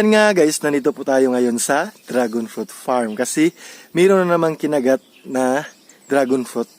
ayan nga guys, nandito po tayo ngayon sa dragon fruit farm kasi mayroon na namang kinagat na dragon fruit.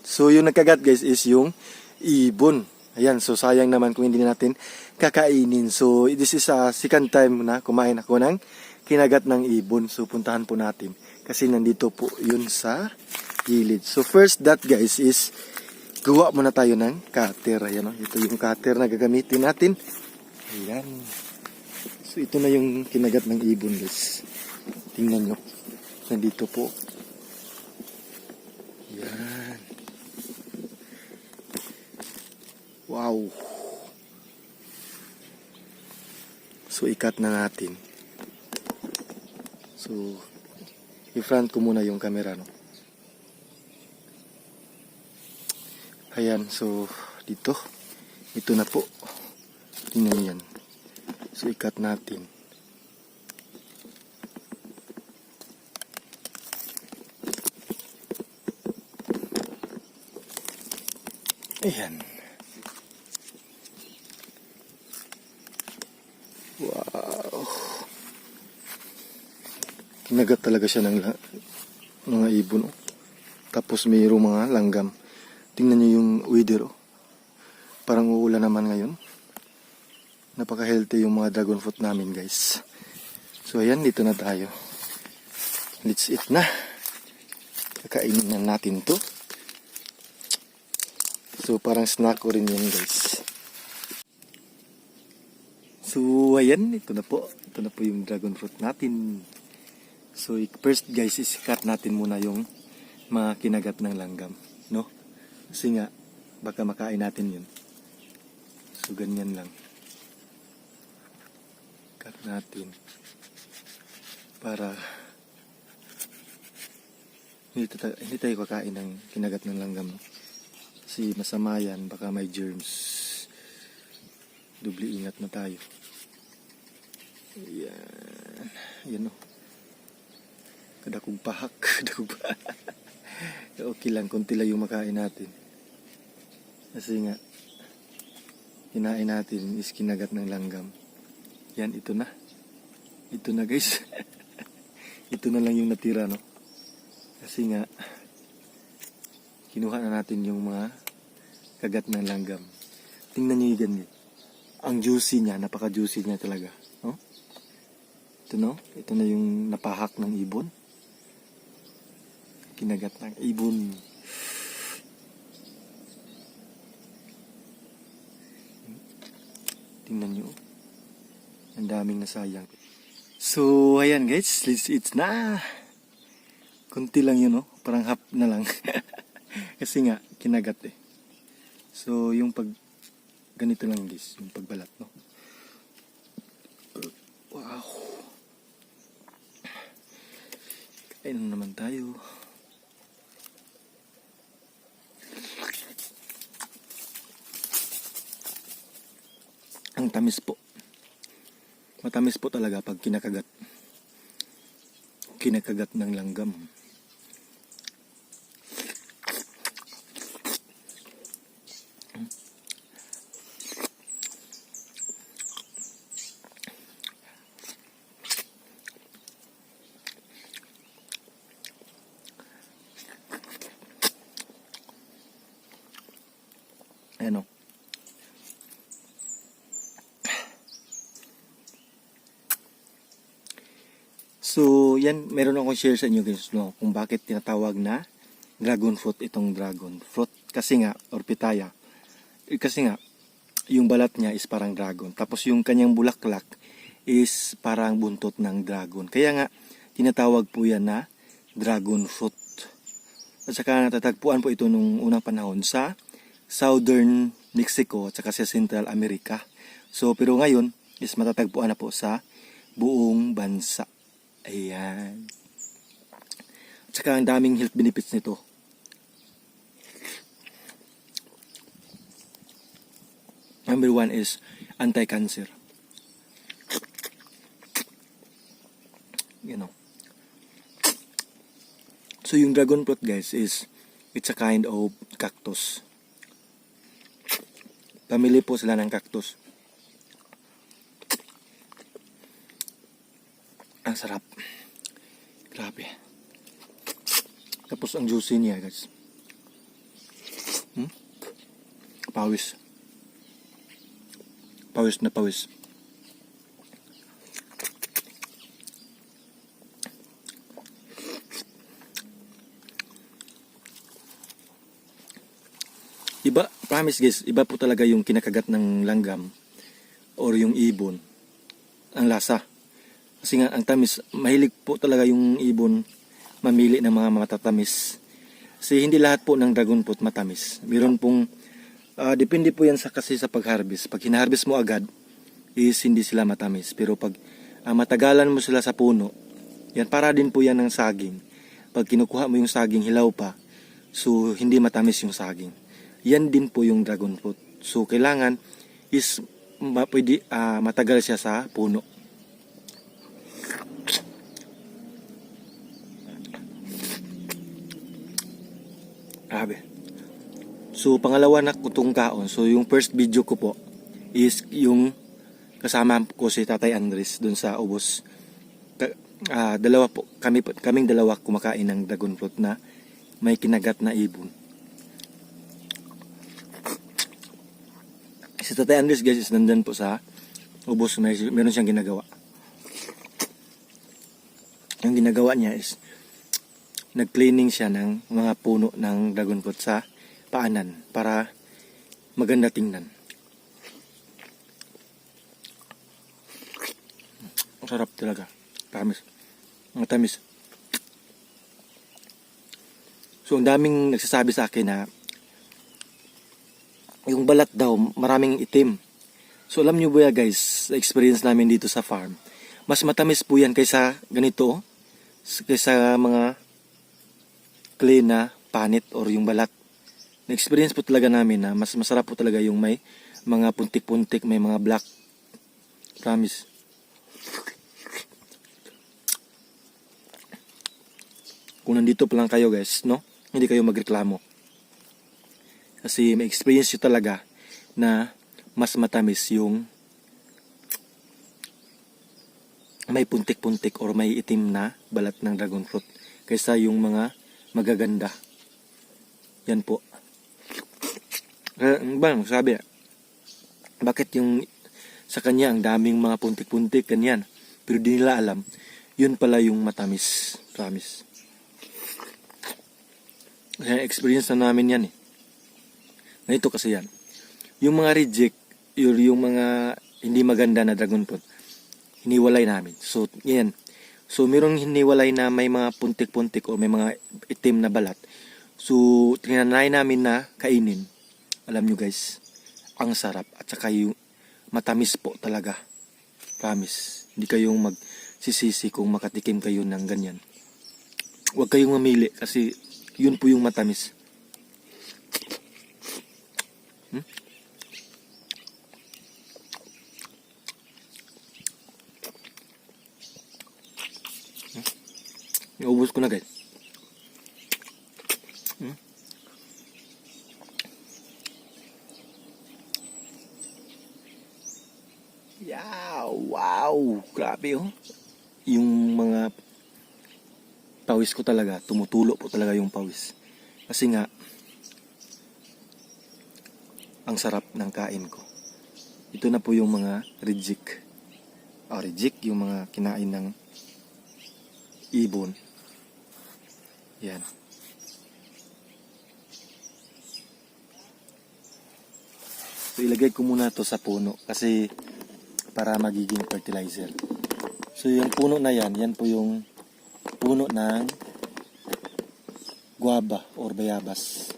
So yung nagkagat guys is yung ibon. Ayan, so sayang naman kung hindi natin kakainin. So this is a second time na kumain ako ng kinagat ng ibon. So puntahan po natin kasi nandito po yun sa gilid. So first that guys is gawa muna tayo ng cutter. Ayan, ito yung cutter na gagamitin natin. Ayan. So ito na yung kinagat ng ibon guys. Tingnan nyo. Nandito po. Yan. Wow. So ikat na natin. So i-front ko muna yung camera, no. Ayan, so dito. Ito na po. Tingnan nyo yan. So ikat natin. Ayan. Wow. Kinagat talaga siya ng mga ibon. Oh. Tapos mayroong mga langgam. Tingnan niyo yung weather. Oh. Parang uulan naman ngayon. Napaka-healthy yung mga dragon fruit namin guys. So ayan, dito na tayo. Let's eat na. Kakainin na natin to. So parang snack ko rin yun guys. So ayan, ito na po. Ito na po yung dragon fruit natin. So first guys, cut natin muna yung mga kinagat ng langgam. No? Kasi nga, baka makain natin yun. So ganyan lang. Cut natin para hindi tayo kakain ng kinagat ng langgam. Kasi masama yan, baka may germs. Dubli ingat na tayo. Ayan. Ayan o. Kadakog pahak. Okay lang, kunti lang yung makain natin. Kasi nga, kinain natin is kinagat ng langgam. Yan, ito na. Ito na guys. Ito na lang yung natira, no? Kasi nga, kinuha na natin yung mga kagat ng langgam. Tingnan nyo yung ang juicy niya, napaka-juicy niya talaga. No? Ito, no? Ito na yung napahak ng ibon. Kinagat ng ibon. Tingnan nyo. Ang daming nasayang. So, ayan guys, let's eat na. Kunti lang yun, no? Parang half na lang. Kasi nga, kinagat eh. So, yung ganito lang guys, yung pagbalat, no? Wow. Kain na naman tayo. Ang tamis po. Matamis po talaga pag kinakagat. Kinakagat ng langgam. Ayan o. So, yan, meron akong share sa inyo guys, no, kung bakit tinatawag na dragon fruit itong dragon fruit. Kasi nga, or pitaya. Kasi nga, yung balat niya is parang dragon. Tapos yung kanyang bulaklak is parang buntot ng dragon. Kaya nga, tinatawag po yan na dragon fruit. At saka natatagpuan po ito nung unang panahon sa Southern Mexico at saka sa Central America. So, pero ngayon is matatagpuan na po sa buong bansa. Ayan. At saka ang daming health benefits nito. Number 1 is anti-cancer. You know. So yung dragon fruit guys is it's a kind of cactus. Pamili po sila ng cactus. Ang sarap. Grabe. Tapos ang juicy niya, guys. Pawis. Pawis na pawis. Iba, promise guys, iba po talaga yung kinakagat ng langgam or yung ibon. Ang lasa. Kasi nga, ang tamis, mahilig po talaga yung ibon mamili ng mga matatamis. Kasi hindi lahat po ng dragon fruit matamis. Meron pong, depende po yan kasi sa pag-harvest. Pag hina-harvest mo agad, is hindi sila matamis. Pero pag matagalan mo sila sa puno, yan, para din po yan ng saging. Pag kinukuha mo yung saging, hilaw pa, so hindi matamis yung saging. Yan din po yung dragon fruit. So kailangan is pwede, matagal siya sa puno. Grabe. So pangalawa na ko itong kaon. So yung first video ko po is yung kasama ko si Tatay Andres dun sa ubos. Dalawa po, kaming dalawa kumakain ng dragon fruit na may kinagat na ibon. Si Tatay Andres guys is nandun po sa ubos, meron siyang ginagawa. Yung ginagawa niya is nag-cleaning siya ng mga puno ng dragon fruit sa paanan para maganda tingnan. Ang sarap talaga. Tamis. Ang tamis. So ang daming nagsasabi sa akin na yung balat daw maraming itim. So alam nyo ba guys, sa experience namin dito sa farm, mas matamis po yan kaysa ganito, kaysa mga clean na panit or yung balat. Na-experience po talaga namin na mas masarap po talaga yung may mga puntik-puntik, may mga black. Promise. Kung nandito pa lang kayo guys, no? Hindi kayo magreklamo. Kasi may experience nyo talaga na mas matamis yung may puntik-puntik or may itim na balat ng dragon fruit kaysa yung mga magaganda. Yan po. Bang, sabi, bakit yung sa kanya ang daming mga puntik-puntik kanyan, pero di nila alam, yun pala yung matamis. Promise. Kaya experience na namin yan eh. Ganito kasi yan. Yung mga reject, yung mga hindi maganda na dragon fruit, hiniwalay namin. So, yan. So, mayroong hiniwalay na may mga puntik-puntik o may mga itim na balat. So, tinanay namin na kainin. Alam nyo guys, ang sarap. At saka yung matamis po talaga. Promise. Hindi kayong magsisisi kung makatikim kayo ng ganyan. Huwag kayong mamili kasi yun po yung matamis. Ubus ko na guys. Yeah, wow, grabe oh. Yung mga pawis ko talaga, tumutulo po talaga yung pawis. Kasi nga ang sarap ng kain ko. Ito na po yung mga reject. Reject, yung mga kinain ng ibon. Yan. So ilagay ko muna to sa puno kasi para magiging fertilizer. So yung puno na yan, yan po yung puno ng guava or bayabas.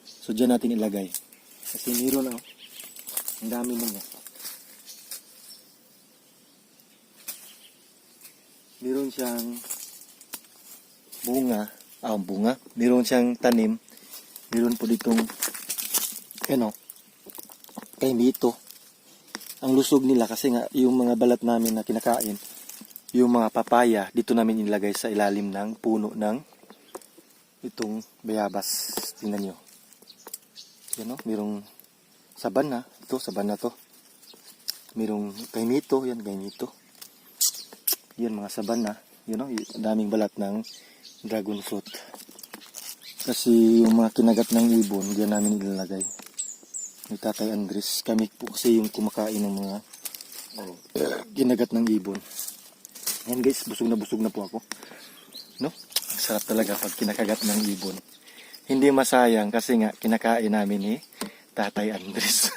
So dyan natin ilagay. Kasi meron ang dami mo niya. Meron siyang bunga. Meron siyang tanim. Meron po ditong kay mito. Ang lusog nila kasi nga yung mga balat namin na kinakain, yung mga papaya, dito namin ilagay sa ilalim ng puno ng itong bayabas. Tingnan nyo. Yan merong saban na. Ito, saban na to. Merong kay mito. Yan, kay mito. Yan mga sabana, ang daming balat ng dragon fruit. Kasi yung mga kinagat ng ibon, diyan namin ilalagay. Ni Tatay Andres, kami po kasi yung kumakain ng mga kinagat ng ibon. Ayan guys, busog na po ako. No? Ang sarap talaga pag kinakagat ng ibon. Hindi masayang kasi nga kinakain namin ni Tatay Andres.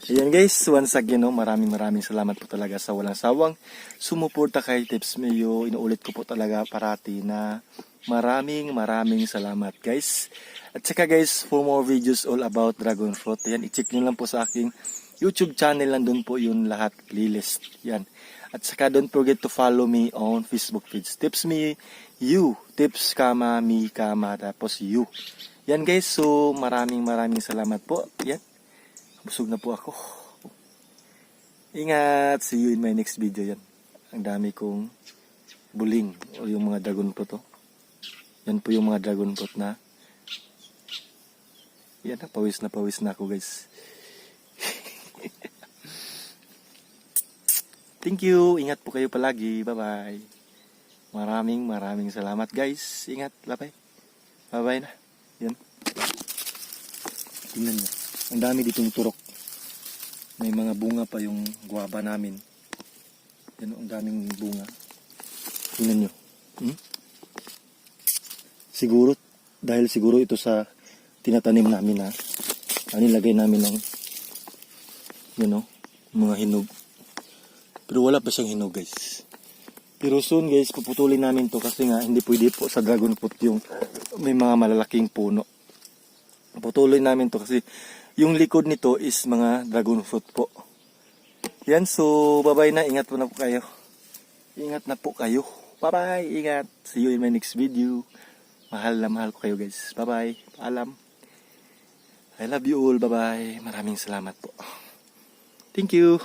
Ayan guys, once again, maraming salamat po talaga sa walang sawang sumuporta kay Tips Mayo. Inuulit ko po talaga parati na maraming salamat guys. At saka guys, for more videos all about dragon fruit, yan, i-check nyo lang po sa aking YouTube channel, nandun po yun lahat, playlist. Yan. At saka don't forget to follow me on Facebook page. Tips Me You. Tips, me, tapos you. Yan guys, so maraming salamat po. Yan. Busog na po ako. Ingat. See you in my next video yan. Ang dami kong buling o yung mga dragon fruit. Yan po yung mga dragon fruit na. Yan, pawis na ako guys. Thank you. Ingat po kayo palagi. Bye-bye. Maraming salamat guys. Ingat. Bye-bye. Bye-bye na. Yan. Tingnan nyo. Ang dami ditong turok. May mga bunga pa yung guwaba namin. Yan, ang daming bunga. Tingnan nyo. Dahil siguro ito sa tinatanim namin na nilagay namin ng mga hinog. Pero wala pa siyang hinog guys. Pero soon guys, puputulin namin to kasi nga hindi pwede po sa dragon fruit yung may mga malalaking puno. Puputulin namin to kasi yung likod nito is mga dragon fruit po. Yan, so bye-bye na. Ingat po na po kayo. Ingat na po kayo. Bye-bye. Ingat. See you in my next video. Mahal ko kayo guys. Bye-bye. Paalam. I love you all. Bye-bye. Maraming salamat po. Thank you.